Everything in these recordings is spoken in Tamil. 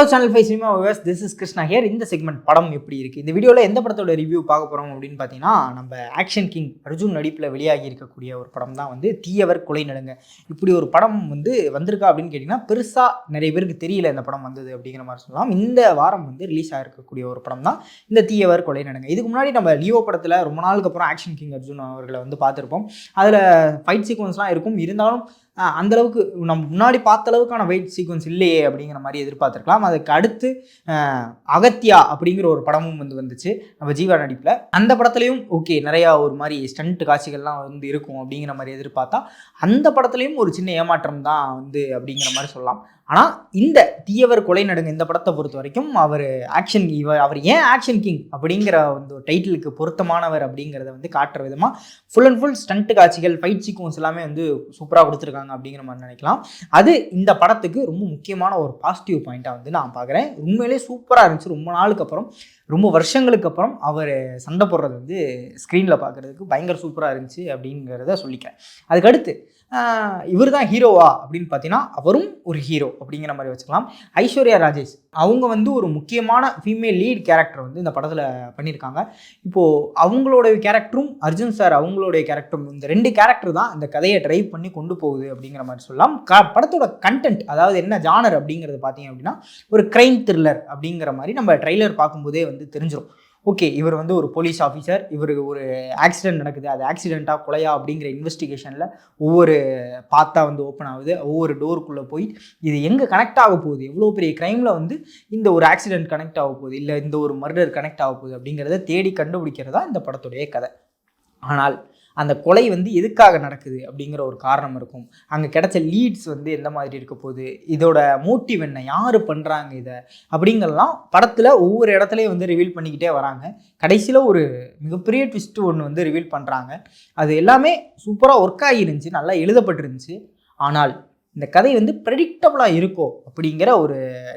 Hello channel 5 cinema viewers, this is Krishna here. இந்த செக்மெண்ட் படம் எப்படி இருக்குது, இந்த வீடியோவில் எந்த படத்தோட ரிவ்யூ பார்க்க போகிறோம் அப்படின்னு பார்த்தீங்கன்னா, நம்ம ஆக்ஷன் கிங் அர்ஜுன் நடிப்பில் வெளியாகி இருக்கக்கூடிய ஒரு படம் தான் வந்து தீயவர் கொலை நடுங்க. இப்படி ஒரு படம் வந்து வந்திருக்கா அப்படின்னு கேட்டிங்கன்னா, பெருசாக நிறைய பேருக்கு தெரியல இந்த படம் வந்தது அப்படிங்கிற மாதிரி சொல்லலாம். இந்த வாரம் வந்து ரிலீஸ் ஆகிருக்கக்கூடிய ஒரு படம் தான் இந்த தீயவர் கொலை நடுங்க. இதுக்கு முன்னாடி நம்ம லியோ படத்தில் ரொம்ப நாளுக்கு அப்புறம் ஆக்ஷன் கிங் அர்ஜுன் அவர்களை வந்து பார்த்துருப்போம். அதில் ஃபைட் சீக்வன்ஸ்லாம் இருக்கும், இருந்தாலும் அந்தளவுக்கு நம்ம முன்னாடி பார்த்த அளவுக்கான வெயிட் சீக்வன்ஸ் இல்லையே அப்படிங்கிற மாதிரி எதிர்பார்த்துருக்கலாம். அதுக்கு அடுத்து அகத்தியா அப்படிங்கிற ஒரு படமும் வந்துச்சு நம்ம ஜீவா நடிப்பில். அந்த படத்துலையும் ஓகே நிறையா ஒரு மாதிரி ஸ்டண்ட் காட்சிகள்லாம் வந்து இருக்கும் அப்படிங்கிற மாதிரி எதிர்பார்த்தா, அந்த படத்துலையும் ஒரு சின்ன ஏமாற்றம் தான் வந்து அப்படிங்கிற மாதிரி சொல்லலாம். ஆனால் இந்த தீயவர் கொலை நடுங்க இந்த படத்தை பொறுத்த வரைக்கும் அவர் ஏன் ஆக்ஷன் கிங் அப்படிங்கிற வந்து டைட்டிலுக்கு பொருத்தமானவர் அப்படிங்கிறத வந்து காட்டுற விதமாக ஃபுல் அண்ட் ஃபுல் ஸ்டண்ட் காட்சிகள், ஃபைட் சீக்வன்ஸ் எல்லாமே வந்து சூப்பராக கொடுத்துருக்காங்க அப்படிங்கிற மாதிரி நினைக்கலாம். அது இந்த படத்துக்கு ரொம்ப முக்கியமான ஒரு பாசிட்டிவ் பாயிண்ட்டாக வந்து நான் பார்க்குறேன். உண்மையிலே சூப்பராக இருந்துச்சு. ரொம்ப நாளுக்கு அப்புறம், ரொம்ப வருஷங்களுக்கு அப்புறம் அவர் சண்டை போடுறது வந்து ஸ்க்ரீனில் பார்க்குறதுக்கு பயங்கர சூப்பராக இருந்துச்சு அப்படிங்கிறத சொல்லிக்கிறேன். அதுக்கடுத்து இவர் தான் ஹீரோவா அப்படின்னு பார்த்தீங்கன்னா, அவரும் ஒரு ஹீரோ அப்படிங்கிற மாதிரி வச்சுக்கலாம். ஐஸ்வர்யா ராஜேஷ் அவங்க வந்து ஒரு முக்கியமான ஃபீமேல் லீட் கேரக்டர் வந்து இந்த படத்தில் பண்ணியிருக்காங்க. இப்போது அவங்களுடைய கேரக்டரும் அர்ஜுன் சார் அவங்களுடைய கேரக்டரும், இந்த 2 கேரக்டர் தான் இந்த கதையை ட்ரைவ் பண்ணி கொண்டு போகுது அப்படிங்கிற மாதிரி சொல்லலாம். படத்தோட கண்டென்ட், அதாவது என்ன ஜானர் அப்படிங்கிறது பார்த்தீங்க அப்படின்னா, ஒரு கிரைம் த்ரில்லர் அப்படிங்கிற மாதிரி நம்ம ட்ரைலர் பார்க்கும்போதே வந்து தெரிஞ்சிடும். ஓகே, இவர் வந்து ஒரு போலீஸ் ஆஃபீஸர், இவருக்கு ஒரு ஆக்சிடென்ட் நடக்குது, அது ஆக்சிடெண்ட்டாக கொலையா அப்படிங்கிற இன்வெஸ்டிகேஷனில் ஒவ்வொரு பாத்தா வந்து ஓப்பன் ஆகுது, ஒவ்வொரு டோருக்குள்ளே போய் இது எங்கே கனெக்ட் ஆக போகுது, எவ்வளோ பெரிய க்ரைமில் வந்து இந்த ஒரு ஆக்சிடென்ட் கனெக்ட் ஆக போகுது, இல்லை இந்த ஒரு மர்டர் கனெக்ட் ஆக போகுது அப்படிங்கிறத தேடி கண்டுபிடிக்கிறதா இந்த படத்துடைய கதை. ஆனால் அந்த கொலை வந்து எதுக்காக நடக்குது அப்படிங்கிற ஒரு காரணம் இருக்கும். அங்கே கிடைச்ச லீட்ஸ் வந்து எந்த மாதிரி இருக்க போகுது, இதோட மோட்டிவ் என்ன, யார் பண்ணுறாங்க இதை அப்படிங்கிறலாம் படத்தில் ஒவ்வொரு இடத்துலையும் வந்து ரிவீல் பண்ணிக்கிட்டே வராங்க. கடைசியில் ஒரு மிகப்பெரிய ட்விஸ்ட்டு ஒன்று வந்து ரிவீல் பண்ணுறாங்க. அது எல்லாமே சூப்பராக ஒர்க் ஆகிருந்துச்சு, நல்லா எழுதப்பட்டிருந்துச்சு. ஆனால் இந்த கதை வந்து ப்ரெடிக்டபுளாக இருக்கோ அப்படிங்கிற ஒரு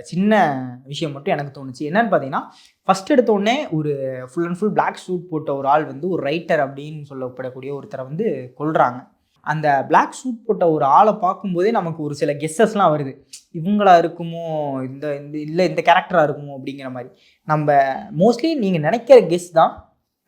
சின்ன விஷயம் மட்டும் எனக்கு தோணுச்சு. என்னன்னு பார்த்தீங்கன்னா, ஃபஸ்ட் எடுத்தோடனே ஒரு full and full black suit போட்ட ஒரு ஆள் வந்து ஒரு ரைட்டர் அப்படின்னு சொல்லப்படக்கூடிய ஒருத்தரை வந்து கொல்றாங்க. அந்த பிளாக் சூட் போட்ட ஒரு ஆளை பார்க்கும்போதே நமக்கு ஒரு சில கெஸ்ஸஸ்லாம் வருது. இவங்களா இருக்குமோ, இந்த கேரக்டராக இருக்குமோ அப்படிங்கிற மாதிரி. நம்ம மோஸ்ட்லி நீங்கள் நினைக்கிற கெஸ் தான்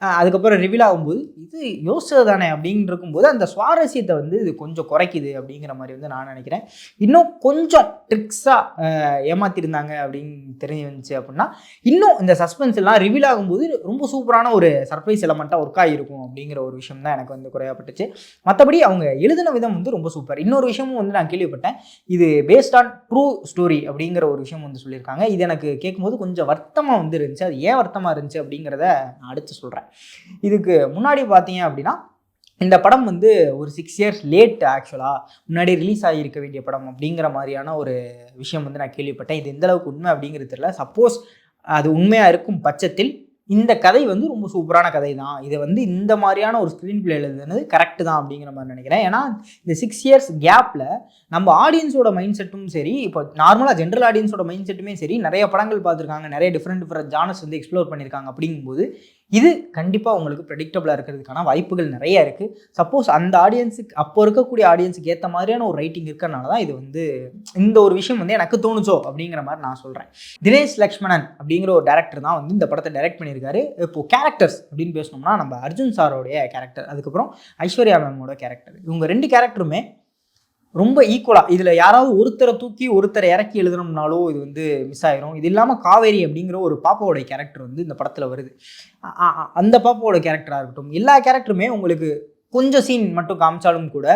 அதுக்கப்புறம் ரிவீல் ஆகும்போது இது யோசிச்சது தானே அப்படின்னு இருக்கும்போது அந்த சுவாரஸ்யத்தை வந்து இது கொஞ்சம் குறைக்குது அப்படிங்கிற மாதிரி வந்து நான் நினைக்கிறேன். இன்னும் கொஞ்சம் ட்ரிக்ஸாக ஏமாற்றிருந்தாங்க அப்படின்னு தெரிஞ்சுச்சு அப்படின்னா, இன்னும் இந்த சஸ்பென்ஸ் எல்லாம் ரிவீல் ஆகும்போது ரொம்ப சூப்பரான ஒரு சர்ப்ரைஸ் எலமெண்ட்டாக ஒர்க் ஆகிருக்கும் அப்படிங்கிற ஒரு விஷயம் தான் எனக்கு வந்து குறையப்பட்டுச்சு. மற்றபடி அவங்க எழுதின விதம் வந்து ரொம்ப சூப்பர். இன்னொரு விஷயமும் வந்து நான் கேள்விப்பட்டேன், இது பேஸ்ட் ஆன் ட்ரூ ஸ்டோரி அப்படிங்கிற ஒரு விஷயம் வந்து சொல்லியிருக்காங்க. இது எனக்கு கேட்கும்போது கொஞ்சம் வருத்தமாக வந்து இருந்துச்சு. அது ஏன் வருத்தமாக இருந்துச்சு அப்படிங்கிறத நான் அடுத்து சொல்கிறேன். இதுக்கு முன்னாடி பார்த்தீங்க அப்படின்னா, இந்த படம் வந்து ஒரு 6 years லேட், ஆக்சுவலாக முன்னாடி ரிலீஸ் ஆகியிருக்க வேண்டிய படம் அப்படிங்கிற மாதிரியான ஒரு விஷயம் வந்து நான் கேள்விப்பட்டேன். இது எந்த அளவுக்கு உண்மை அப்படிங்கிறது தெரியல. சப்போஸ் அது உண்மையாக இருக்கும் பட்சத்தில் இந்த கதை வந்து ரொம்ப சூப்பரான கதை தான். இதை வந்து இந்த மாதிரியான ஒரு ஸ்க்ரீன் பிளே எழுதுனது கரெக்டு தான் அப்படிங்கிற மாதிரி நினைக்கிறேன். ஏன்னா இந்த 6 years கேப்பில் நம்ம ஆடியன்ஸோட மைண்ட் செட்டும் சரி, இப்போ நார்மலாக ஜென்ரல் ஆடியன்ஸோட மைண்ட் செட்டுமே சரி, நிறைய படங்கள் பார்த்துருக்காங்க, நிறைய டிஃப்ரெண்ட் ஜானர்ஸ் வந்து எக்ஸ்ப்ளோர் பண்ணியிருக்காங்க. அப்படிங்கும்போது இது கண்டிப்பாக உங்களுக்கு ப்ரெடிக்டபுளாக இருக்கிறதுக்கான வாய்ப்புகள் நிறைய இருக்குது. சப்போஸ் அந்த ஆடியன்ஸுக்கு, அப்போ இருக்கக்கூடிய ஆடியன்ஸுக்கு ஏற்ற மாதிரியான ஒரு ரைட்டிங் இருக்கிறனால தான் இது வந்து இந்த ஒரு விஷயம் வந்து எனக்கு தோணுச்சோ அப்படிங்கிற மாதிரி நான் சொல்கிறேன். தினேஷ் லக்ஷ்மணன் அப்படிங்கிற ஒரு டேரக்டர் தான் வந்து இந்த படத்தை டைரக்ட் பண்ணியிருக்காரு. இப்போது கேரக்டர்ஸ் அப்படின்னு பேசணும்னா, நம்ம அர்ஜுன் சாரோடைய கேரக்டர், அதுக்கப்புறம் ஐஸ்வர்யா மேமோட கேரக்டர், இவங்க 2 கேரக்டருமே ரொம்ப ஈக்குவலாக, இதில் யாராவது ஒருத்தரை தூக்கி ஒருத்தரை இறக்கி எழுதணும்னாலோ இது வந்து மிஸ் ஆகிரும். இது இல்லாமல் காவேரி அப்படிங்கிற ஒரு பாப்பாவோட கேரக்டர் வந்து இந்த படத்தில் வருது. அந்த பாப்பாவோட கேரக்டராக இருக்கட்டும், எல்லா கேரக்டருமே உங்களுக்கு கொஞ்சம் சீன் மட்டும் காமிச்சாலும் கூட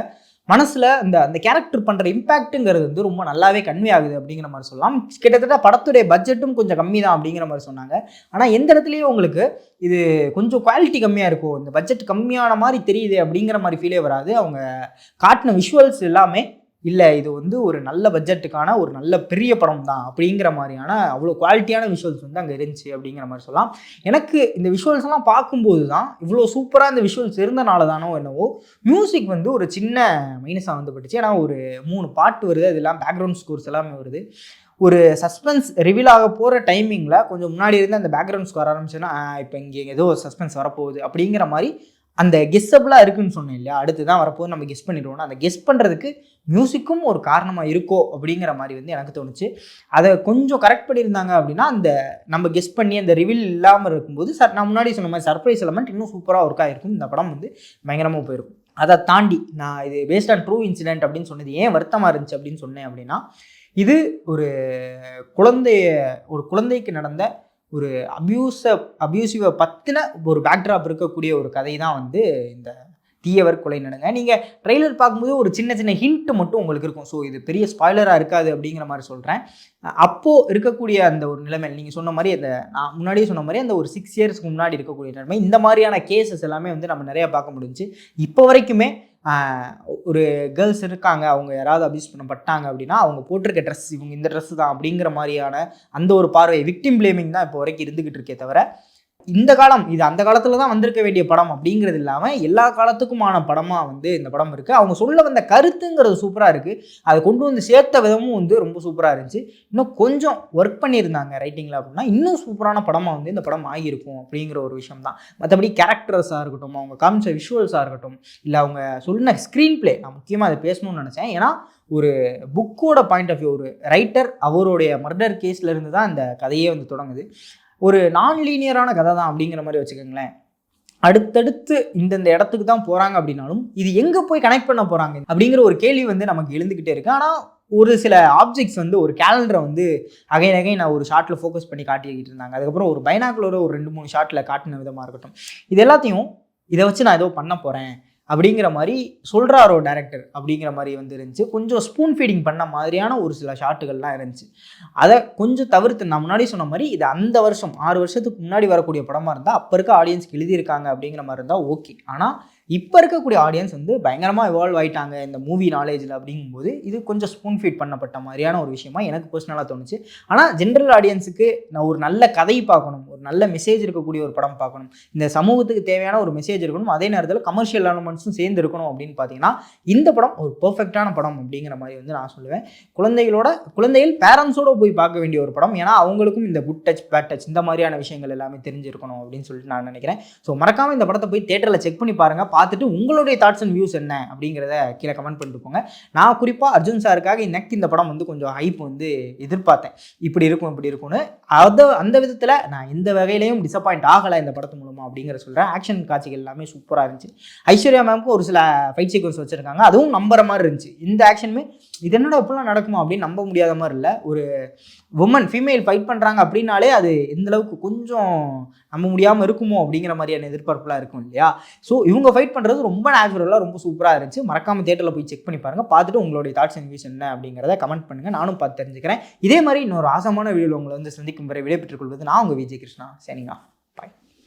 மனசில் அந்த கேரக்டர் பண்ணுற இம்பேக்ட்டுங்கிறது வந்து ரொம்ப நல்லாவே கன்வே ஆகுது அப்படிங்கிற மாதிரி சொல்லலாம். கிட்டத்தட்ட படத்துடைய பட்ஜெட்டும் கொஞ்சம் கம்மி தான் அப்படிங்கிற மாதிரி சொன்னாங்க. ஆனால் எந்த இடத்துலையும் உங்களுக்கு இது கொஞ்சம் குவாலிட்டி கம்மியாக இருக்கும், இந்த பட்ஜெட் கம்மியான மாதிரி தெரியுது அப்படிங்கிற மாதிரி ஃபீலே வராது. அவங்க காட்டின விஷுவல்ஸ் எல்லாமே இல்லை இது வந்து ஒரு நல்ல பட்ஜெட்டுக்கான ஒரு நல்ல பெரிய படம் தான் அப்படிங்கிற மாதிரியான அவ்வளோ குவாலிட்டியான விஷுவல்ஸ் வந்து அங்கே இருந்துச்சு அப்படிங்கிற மாதிரி சொல்லலாம். எனக்கு இந்த விஷுவல்ஸ்லாம் பார்க்கும்போது தான் இவ்வளோ சூப்பராக இந்த விஷுவல்ஸ் இருந்தனால தானோ என்னவோ மியூசிக் வந்து ஒரு சின்ன மைனஸாக வந்து பட்டுச்சு. ஏன்னா ஒரு 3 பாட்டு வருது, அது எல்லாம் பேக்ரவுண்ட் ஸ்கோர்ஸ் எல்லாமே வருது. ஒரு சஸ்பென்ஸ் ரிவீல் ஆக போகிற டைமிங்கில் கொஞ்சம் முன்னாடி இருந்து அந்த பேக்ரவுண்ட் ஸ்கோர் ஆரம்பிச்சுன்னா, இப்போ இங்கே ஏதோ சஸ்பென்ஸ் வரப்போகுது அப்படிங்கிற மாதிரி அந்த கெஸ்ஸபிளாக இருக்குன்னு சொன்னேன் இல்லையா, அடுத்து தான் வரப்போது நம்ம கெஸ் பண்ணிடுவோம்னா அந்த கெஸ் பண்ணுறதுக்கு மியூசிக்கும் ஒரு காரணமாக இருக்கோ அப்படிங்கிற மாதிரி வந்து எனக்கு தோணுச்சு. அதை கொஞ்சம் கரெக்ட் பண்ணியிருந்தாங்க அப்படின்னா அந்த நம்ம கெஸ் பண்ணி அந்த ரிவீல் இல்லாமல் இருக்கும்போது நான் முன்னாடி சொன்ன மாதிரி சர்ப்ரைஸ் எலமெண்ட் இன்னும் சூப்பராக ஒர்க் ஆகிருக்கும். இந்த படம் வந்து பயங்கரமாக போயிருக்கும். அதை தாண்டி நான் இது பேஸ்ட் ஆன் ட்ரூ இன்சிடென்ட் அப்படின்னு சொன்னது ஏன் வருத்தமாக இருந்துச்சு அப்படின்னு சொன்னேன் அப்படின்னா, இது ஒரு குழந்தைக்கு நடந்த ஒரு அபியூசிவை பற்றின ஒரு பேக்ட்ராப் இருக்கக்கூடிய ஒரு கதை தான் வந்து இந்த தீயவர் கொலை நடுங்க. நீங்கள் ட்ரெய்லர் பார்க்கும்போது ஒரு சின்ன சின்ன ஹிண்ட் மட்டும் உங்களுக்கு இருக்கும். ஸோ இது பெரிய ஸ்பாய்லராக இருக்காது அப்படிங்கிற மாதிரி சொல்கிறேன். அப்போது இருக்கக்கூடிய அந்த ஒரு நிலைமை நீங்கள் சொன்ன மாதிரி நான் முன்னாடியே சொன்ன மாதிரி அந்த ஒரு 6 இயர்ஸ்க்கு முன்னாடி இருக்கக்கூடிய நிலைமை, இந்த மாதிரியான கேசஸ் எல்லாமே வந்து நம்ம நிறையா பார்க்க முடிஞ்சு. இப்போ வரைக்குமே ஒரு கேர்ள்ஸ் இருக்காங்க, அவங்க யாராவது அபியூஸ் பண்ணப்பட்டாங்க அப்படின்னா அவங்க போட்டிருக்க ட்ரெஸ் இவங்க இந்த ட்ரெஸ் தான் அப்படிங்கிற மாதிரியான அந்த ஒரு பார்வை விக்டிம் பிளேமிங் தான் இப்போ வரைக்கும் இருந்துகிட்டு இருக்கே தவிர, இந்த காலம் இது அந்த காலத்தில் தான் வந்திருக்க வேண்டிய படம் அப்படிங்கிறது இல்லாமல் எல்லா காலத்துக்குமான படமாக வந்து இந்த படம் இருக்குது. அவங்க சொல்ல வந்த கருத்துங்கிறது சூப்பராக இருக்குது. அதை கொண்டு வந்து சேர்த்த விதமும் வந்து ரொம்ப சூப்பராக இருந்துச்சு. இன்னும் கொஞ்சம் ஒர்க் பண்ணியிருந்தாங்க ரைட்டிங்கில் அப்படின்னா இன்னும் சூப்பரான படமாக வந்து இந்த படம் ஆகியிருக்கும் அப்படிங்கிற ஒரு விஷயம் தான். மற்றபடி கேரக்டர்ஸாக இருக்கட்டும், அவங்க காமிச்ச விஷுவல்ஸாக இருக்கட்டும், இல்லை அவங்க சொன்ன ஸ்க்ரீன் பிளே, நான் முக்கியமாக அதை பேசணும்னு நினச்சேன். ஏன்னா ஒரு புக்கோட பாயிண்ட் ஆஃப் வியூ, ஒரு ரைட்டர் அவருடைய மர்டர் கேஸ்லேருந்து தான் இந்த கதையே வந்து தொடங்குது. ஒரு நான் லீனியரான கதை தான் அப்படிங்கிற மாதிரி வச்சுக்கோங்களேன். அடுத்தடுத்து இந்தந்த இடத்துக்கு தான் போகிறாங்க அப்படின்னாலும் இது எங்கே போய் கனெக்ட் பண்ண போகிறாங்க அப்படிங்கிற ஒரு கேள்வி வந்து நமக்கு எழுந்துக்கிட்டே இருக்குது. ஆனால் ஒரு சில ஆப்ஜெக்ட்ஸ் வந்து ஒரு கேலண்டரை வந்து அகைன் நான் ஒரு ஷார்ட்டில் ஃபோக்கஸ் பண்ணி காட்டிக்கிட்டு இருந்தாங்க. அதுக்கப்புறம் ஒரு பைனாக்குலரை ஒரு 2-3 ஷார்ட்டில் காட்டின விதமாக இருக்கட்டும், இது எல்லாத்தையும் இதை வச்சு நான் ஏதோ பண்ண போகிறேன் அப்படிங்கிற மாதிரி சொல்கிறாரோ டேரக்டர் அப்படிங்கிற மாதிரி வந்து இருந்துச்சு. கொஞ்சம் ஸ்பூன் ஃபீடிங் பண்ண மாதிரியான ஒரு சில ஷாட்டுகள்லாம் இருந்துச்சு. அதை கொஞ்சம் தவிர்த்து நான் முன்னாடி சொன்ன மாதிரி இது அந்த வருஷம் 6 வருஷத்துக்கு முன்னாடி வரக்கூடிய படமாக இருந்தால் அப்போ இருக்க ஆடியன்ஸ்க்கு எழுதியிருக்காங்க அப்படிங்கிற மாதிரி இருந்தால் ஓகே. ஆனால் இப்போ இருக்கக்கூடிய ஆடியன்ஸ் வந்து பயங்கரமாக இவால்வ் ஆகிட்டாங்க இந்த மூவி நாலேஜில் அப்படிங்கும்போது இது கொஞ்சம் ஸ்பூன் ஃபீட் பண்ணப்பட்ட மாதிரியான ஒரு விஷயமா எனக்கு பர்சனலாக தோணுச்சு. ஆனால் ஜென்ரல் ஆடியன்ஸுக்கு நான் ஒரு நல்ல கதை பார்க்கணும், ஒரு நல்ல மெசேஜ் இருக்கக்கூடிய ஒரு படம் பார்க்கணும், இந்த சமூகத்துக்கு தேவையான ஒரு மெசேஜ் இருக்கணும், அதே நேரத்தில் கமர்ஷியல் எலமெண்ட்ஸும் சேர்ந்து இருக்கணும் அப்படின்னு பார்த்தீங்கன்னா இந்த படம் ஒரு பர்ஃபெக்டான படம் அப்படிங்கிற மாதிரி வந்து நான் சொல்லுவேன். குழந்தைகள் பேரண்ட்ஸோடு போய் பார்க்க வேண்டிய ஒரு படம். ஏன்னா அவங்களுக்கும் இந்த குட் டச் பேட் டச் இந்த மாதிரியான விஷயங்கள் எல்லாமே தெரிஞ்சிருக்கணும் அப்படின்னு சொல்லிட்டு நான் நினைக்கிறேன். ஸோ மறக்காமல் இந்த படத்தை போய் தேட்டரில் செக் பண்ணி பாருங்கள். பார்த்துட்டு உங்களுடைய தாட்ஸ் அண்ட் வியூஸ் என்ன அப்படிங்கிறத கீழே கமெண்ட் பண்ணிட்டு போங்க. நான் குறிப்பாக அர்ஜுன் சாருக்காக எனக்கு இந்த படம் வந்து கொஞ்சம் ஹைப் வந்து எதிர்பார்த்தேன், இப்படி இருக்கும்னு. அந்த விதத்தில் நான் எந்த வகையிலையும் டிசப்பாயிண்ட் ஆகலை இந்த படத்து மூலமாக அப்படிங்கிற சொல்கிறேன். ஆக்ஷன் காட்சிகள் எல்லாமே சூப்பராக இருந்துச்சு. ஐஸ்வர்யா மேம்க்கு ஒரு சில ஃபைட் சீக்வன்ஸ் வச்சுருக்காங்க, அதுவும் நம்புற மாதிரி இருந்துச்சு. இந்த ஆக்ஷனுமே இது என்னடா எப்படிலாம் நடக்குமா அப்படின்னு நம்ப முடியாத மாதிரி இல்லை. ஒரு ஃபீமேல் ஃபைட் பண்ணுறாங்க அப்படின்னாலே அது எந்தளவுக்கு கொஞ்சம் நம்ப முடியாமல் இருக்குமோ அப்படிங்கிற மாதிரியான எதிர்பார்ப்புலாம் இருக்கும் இல்லையா. ஸோ இவங்க ஃபைட் பண்ணுறது ரொம்ப நேச்சுரலாக ரொம்ப சூப்பராக இருந்துச்சு. மறக்காமல் தேட்டரில் போய் செக் பண்ணி பாருங்கள். பார்த்துட்டு உங்களுடைய தாட்ஸ் அண்ட் வியூஸ் என்ன அப்படிங்கிறத கமெண்ட் பண்ணுங்கள். நானும் பார்த்து தெரிஞ்சுக்கிறேன். இதே மாதிரி இன்னொரு ஆசமான வீடியோவில் உங்களை வந்து சந்திக்கும் வரை விடைபெற்றுக் கொள்வது நான் உங்கள் விஜய் கிருஷ்ணா. சரிங்களா, பாய்.